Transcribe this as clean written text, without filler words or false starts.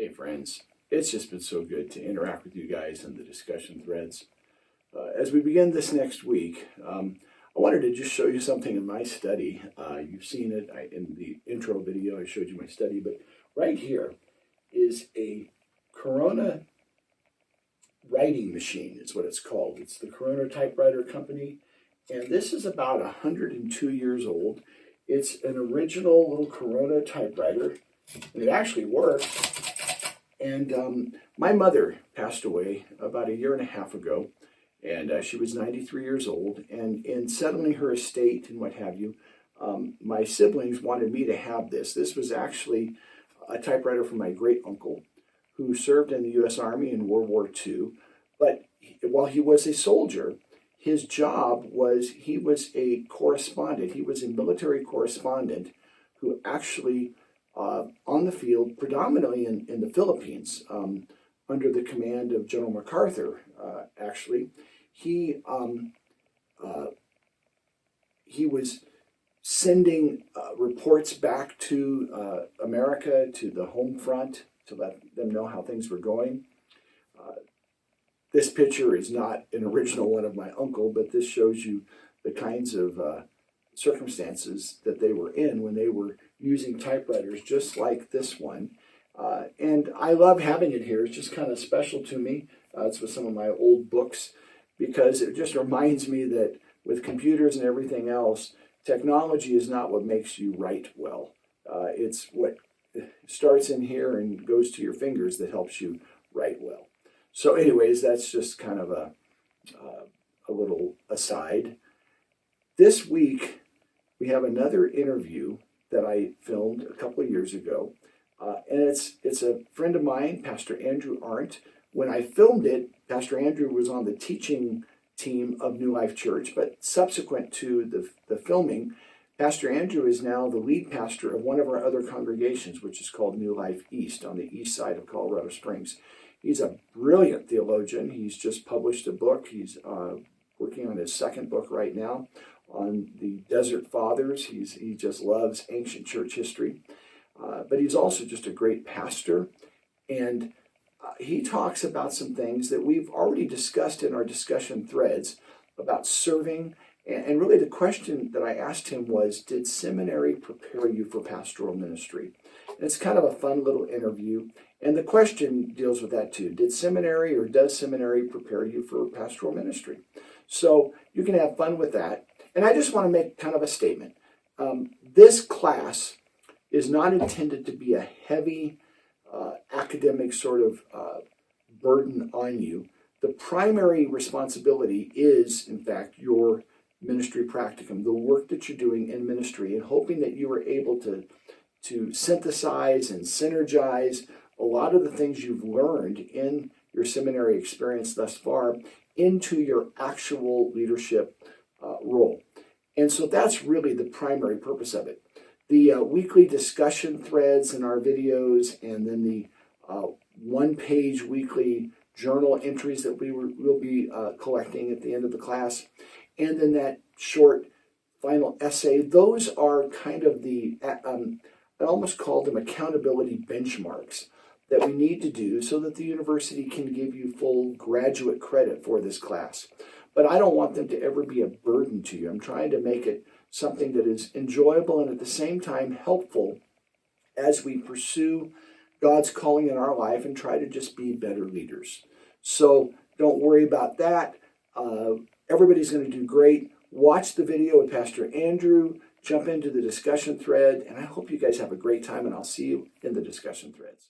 Hey friends, it's just been so good to interact with you guys in the discussion threads. As we begin this next week, I wanted to just show you something in my study. You've seen it in the intro video. I showed you my study, but right here is a Corona writing machine. It's what it's called. It's the Corona Typewriter Company, and this is about 102 years old. It's an original little Corona typewriter, and it actually works. And my mother passed away about a year and a half ago, and she was 93 years old. And in settling her estate and what have you, my siblings wanted me to have this. This was actually a typewriter from my great uncle, who served in the U.S. Army in World War II. But while he was a soldier, his job was he was a correspondent. He was a military correspondent who actually on the field, predominantly in the Philippines, under the command of General MacArthur. Actually, he was sending reports back to America, to the home front, to let them know how things were going. This picture is not an original one of my uncle, but this shows you the kinds of circumstances that they were in when they were using typewriters just like this one. And I love having it here. It's just kind of special to me. It's with some of my old books, because it just reminds me that with computers and everything else, technology is not what makes you write well. It's what starts in here and goes to your fingers that helps you write well. So anyways, that's just kind of a little aside. This week, we have another interview that I filmed a couple of years ago. And it's a friend of mine, Pastor Andrew Arndt. When I filmed it, Pastor Andrew was on the teaching team of New Life Church, but subsequent to the filming, Pastor Andrew is now the lead pastor of one of our other congregations, which is called New Life East on the east side of Colorado Springs. He's a brilliant theologian. He's just published a book. He's working on his second book right now on the Desert Fathers. He just loves ancient church history. But he's also just a great pastor. And he talks about some things that we've already discussed in our discussion threads about serving. And really the question that I asked him was, did seminary prepare you for pastoral ministry? And it's kind of a fun little interview. And the question deals with that too. Did seminary, or does seminary prepare you for pastoral ministry? So you can have fun with that. And I just want to make kind of a statement. This class is not intended to be a heavy academic sort of burden on you. The primary responsibility is, in fact, your ministry practicum, the work that you're doing in ministry, and hoping that you are able to synthesize and synergize a lot of the things you've learned in your seminary experience thus far into your actual leadership role. And so that's really the primary purpose of it. The weekly discussion threads in our videos, and then the one-page weekly journal entries that we'll be collecting at the end of the class, and then that short final essay, those are kind of the, I almost call them accountability benchmarks that we need to do so that the university can give you full graduate credit for this class. But I don't want them to ever be a burden to you. I'm trying to make it something that is enjoyable and at the same time helpful as we pursue God's calling in our life and try to just be better leaders. So don't worry about that. Everybody's going to do great. Watch the video with Pastor Andrew, jump into the discussion thread, and I hope you guys have a great time, and I'll see you in the discussion threads.